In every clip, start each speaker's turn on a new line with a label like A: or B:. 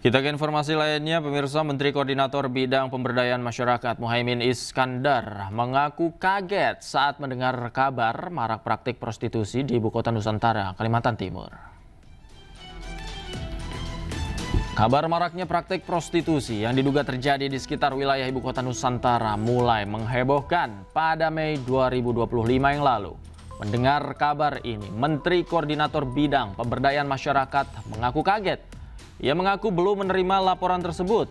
A: Kita ke informasi lainnya, pemirsa. Menteri Koordinator Bidang Pemberdayaan Masyarakat Muhaimin Iskandar mengaku kaget saat mendengar kabar marak praktik prostitusi di Ibu Kota Nusantara, Kalimantan Timur. Kabar maraknya praktik prostitusi yang diduga terjadi di sekitar wilayah Ibu Kota Nusantara mulai menghebohkan pada Mei 2025 yang lalu. Mendengar kabar ini, Menteri Koordinator Bidang Pemberdayaan Masyarakat mengaku kaget. Ia mengaku belum menerima laporan tersebut.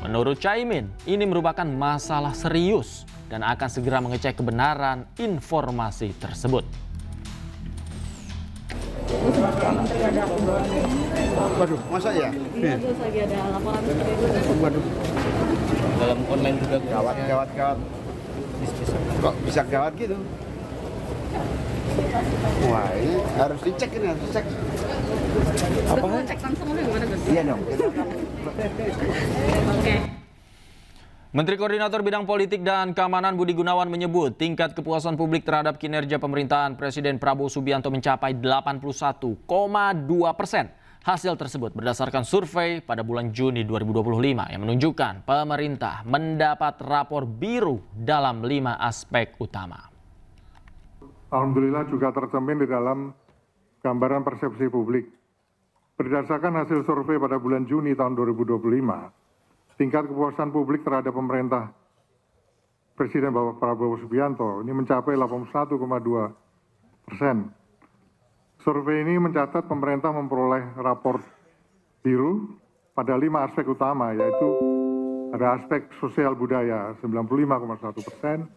A: Menurut Caimin, ini merupakan masalah serius dan akan segera mengecek kebenaran informasi tersebut.
B: Waduh, masa ya?
C: Iya, terus lagi ada laporan seperti itu.
B: Waduh,
D: Dalam online juga
B: gawat. Kok bisa gawat gitu? Wah, ini harus dicek.
C: Apa? Cek langsung oleh gimana, Gus?
B: Iya dong.
C: Oke.
A: Menteri Koordinator Bidang Politik dan Keamanan Budi Gunawan menyebut tingkat kepuasan publik terhadap kinerja pemerintahan Presiden Prabowo Subianto mencapai 81,2%. Hasil tersebut berdasarkan survei pada bulan Juni 2025 yang menunjukkan pemerintah mendapat rapor biru dalam 5 aspek utama.
E: Alhamdulillah juga tercermin di dalam gambaran persepsi publik. Berdasarkan hasil survei pada bulan Juni tahun 2025, tingkat kepuasan publik terhadap pemerintah Presiden Bapak Prabowo Subianto ini mencapai 81,2%. Survei ini mencatat pemerintah memperoleh rapor biru pada 5 aspek utama, yaitu ada aspek sosial budaya 95,1%,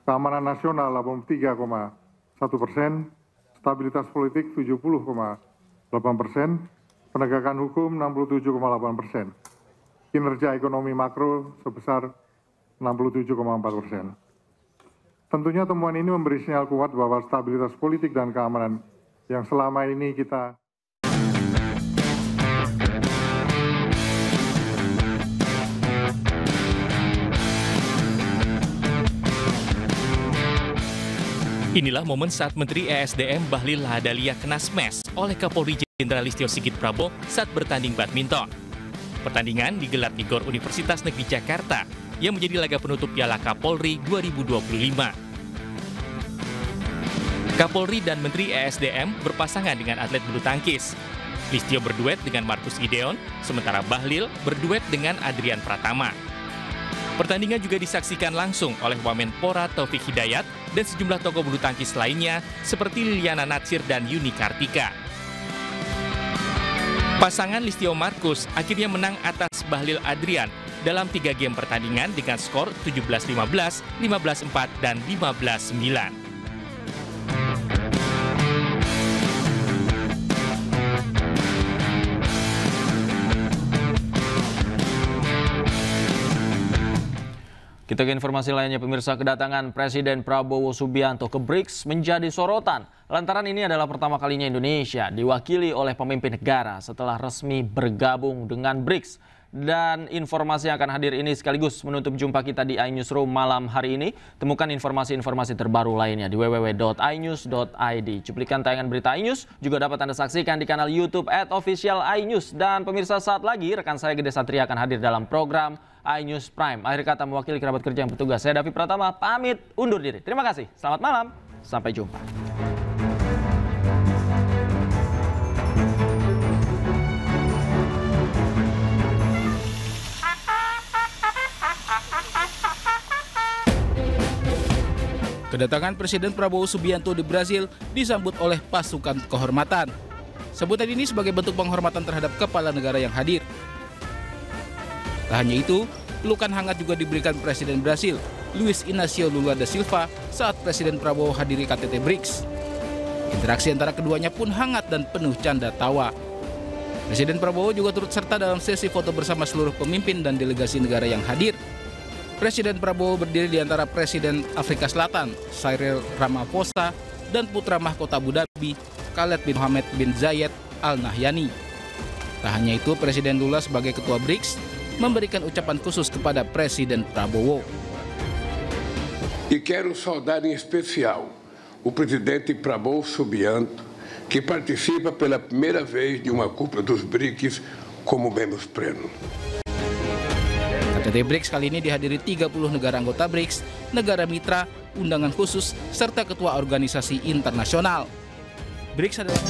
E: keamanan nasional 83,1%, stabilitas politik 70,8%, penegakan hukum 67,8%, kinerja ekonomi makro sebesar 67,4%. Tentunya temuan ini memberi sinyal kuat bahwa stabilitas politik dan keamanan yang selama ini kita
F: Inilah momen saat Menteri ESDM Bahlil Lahadalia kena smash oleh Kapolri Jenderal Listio Sigit Prabowo saat bertanding badminton. Pertandingan digelar di GOR Universitas Negeri Jakarta yang menjadi laga penutup Piala Kapolri 2025. Kapolri dan Menteri ESDM berpasangan dengan atlet bulu tangkis. Listio berduet dengan Markus Gideon, sementara Bahlil berduet dengan Adrian Pratama. Pertandingan juga disaksikan langsung oleh Wamenpora Taufik Hidayat dan sejumlah tokoh bulu tangkis lainnya seperti Liliana Natsir dan Yuni Kartika. Pasangan Listio Markus akhirnya menang atas Bahlil Adrian dalam 3 game pertandingan dengan skor 17-15, 15-4, dan 15-9.
A: Kita ke informasi lainnya, pemirsa. Kedatangan Presiden Prabowo Subianto ke BRICS menjadi sorotan. Lantaran ini adalah pertama kalinya Indonesia diwakili oleh pemimpin negara setelah resmi bergabung dengan BRICS. Dan informasi yang akan hadir ini sekaligus menutup jumpa kita di iNewsroom malam hari ini. Temukan informasi-informasi terbaru lainnya di www.inews.id. Cuplikan tayangan berita iNews juga dapat Anda saksikan di kanal YouTube @official iNews. Dan pemirsa, saat lagi rekan saya Gede Satria akan hadir dalam program iNews Prime. Akhir kata mewakili kerabat kerja yang bertugas, saya Davi Pratama pamit undur diri. Terima kasih, selamat malam, sampai jumpa.
D: Kedatangan Presiden Prabowo Subianto di Brasil disambut oleh pasukan kehormatan. Sebutan ini sebagai bentuk penghormatan terhadap kepala negara yang hadir. Tak hanya itu, pelukan hangat juga diberikan Presiden Brasil, Luiz Inácio Lula da Silva, saat Presiden Prabowo hadiri KTT BRICS. Interaksi antara keduanya pun hangat dan penuh canda tawa. Presiden Prabowo juga turut serta dalam sesi foto bersama seluruh pemimpin dan delegasi negara yang hadir. Presiden Prabowo berdiri di antara Presiden Afrika Selatan, Cyril Ramaphosa, dan putra mahkota Abu Dhabi, Khaled bin Mohammed bin Zayed Al Nahyan. Tak hanya itu, Presiden Lula sebagai Ketua BRICS memberikan ucapan khusus kepada Presiden Prabowo.
G: E quero saudar em especial o presidente Prabowo Subianto, que participa pela primeira vez de uma cúpula dos BRICS como membros plenos.
D: KTT BRICS kali ini dihadiri 30 negara anggota BRICS, negara mitra, undangan khusus, serta ketua organisasi internasional. BRICS adalah...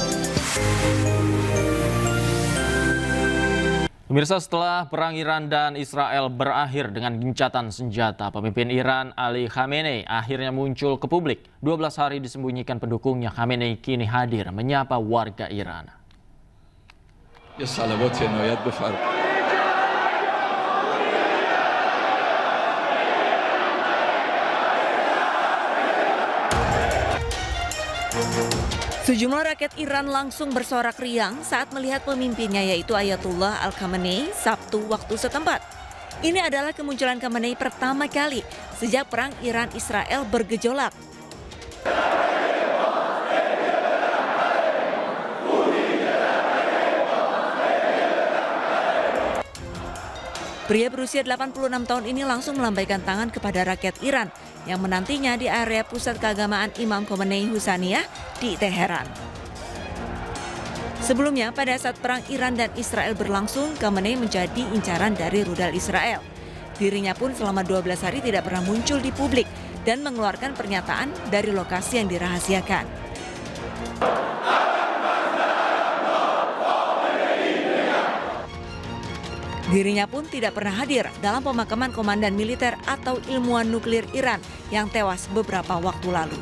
A: Pemirsa, setelah perang Iran dan Israel berakhir dengan gencatan senjata, pemimpin Iran Ali Khamenei akhirnya muncul ke publik. 12 hari disembunyikan pendukungnya, Khamenei kini hadir menyapa warga Iran.
H: Ya salawat ya nayat befar.
I: Sejumlah rakyat Iran langsung bersorak riang saat melihat pemimpinnya yaitu Ayatullah Al-Khamenei Sabtu waktu setempat. Ini adalah kemunculan Khamenei pertama kali sejak perang Iran-Israel bergejolak. Pria berusia 86 tahun ini langsung melambaikan tangan kepada rakyat Iran yang menantinya di area pusat keagamaan Imam Khomeini Husaniyah di Teheran. Sebelumnya, pada saat perang Iran dan Israel berlangsung, Khamenei menjadi incaran dari rudal Israel. Dirinya pun selama 12 hari tidak pernah muncul di publik dan mengeluarkan pernyataan dari lokasi yang dirahasiakan. Dirinya pun tidak pernah hadir dalam pemakaman komandan militer atau ilmuwan nuklir Iran yang tewas beberapa waktu lalu.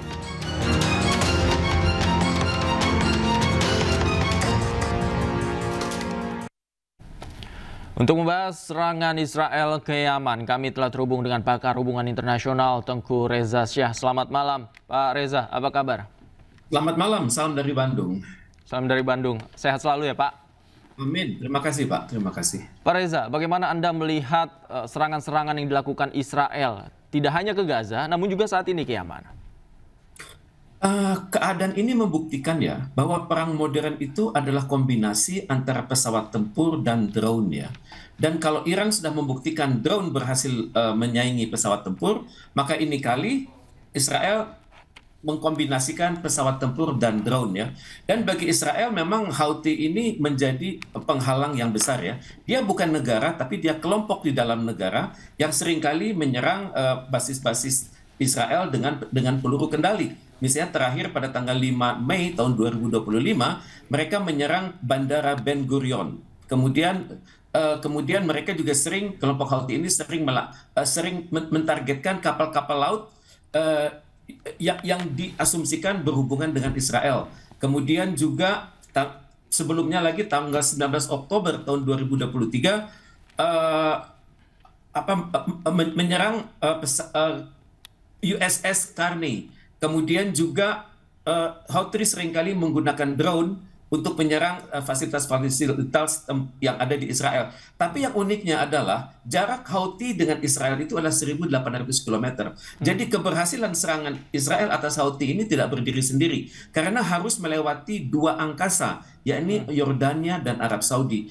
A: Untuk membahas serangan Israel ke Yaman, kami telah terhubung dengan pakar hubungan internasional Tengku Reza Syah. Selamat malam, Pak Reza. Apa kabar?
J: Selamat malam, salam dari Bandung.
A: Salam dari Bandung. Sehat selalu ya, Pak?
J: Amin. Terima kasih, Pak. Terima kasih.
A: Pak Reza, bagaimana Anda melihat serangan-serangan yang dilakukan Israel, tidak hanya ke Gaza, namun juga saat ini ke Yaman?
J: Keadaan ini membuktikan ya bahwa perang modern itu adalah kombinasi antara pesawat tempur dan drone ya. Dan kalau Iran sudah membuktikan drone berhasil menyaingi pesawat tempur, maka ini kali Israel mengkombinasikan pesawat tempur dan drone ya. Dan bagi Israel memang Houthi ini menjadi penghalang yang besar ya. Dia bukan negara tapi dia kelompok di dalam negara yang seringkali menyerang basis-basis Israel dengan peluru kendali. Misalnya terakhir pada tanggal 5 Mei tahun 2025 mereka menyerang Bandara Ben Gurion. Kemudian mereka juga kelompok Houthi ini sering mentargetkan kapal-kapal laut yang diasumsikan berhubungan dengan Israel. Kemudian juga sebelumnya lagi tanggal 19 Oktober tahun 2023 menyerang USS Carney. Kemudian juga Houthi seringkali menggunakan drone untuk menyerang fasilitas yang ada di Israel. Tapi yang uniknya adalah jarak Houthi dengan Israel itu adalah 1.800 km. Jadi keberhasilan serangan Israel atas Houthi ini tidak berdiri sendiri. Karena harus melewati dua angkasa, yakni Yordania dan Arab Saudi.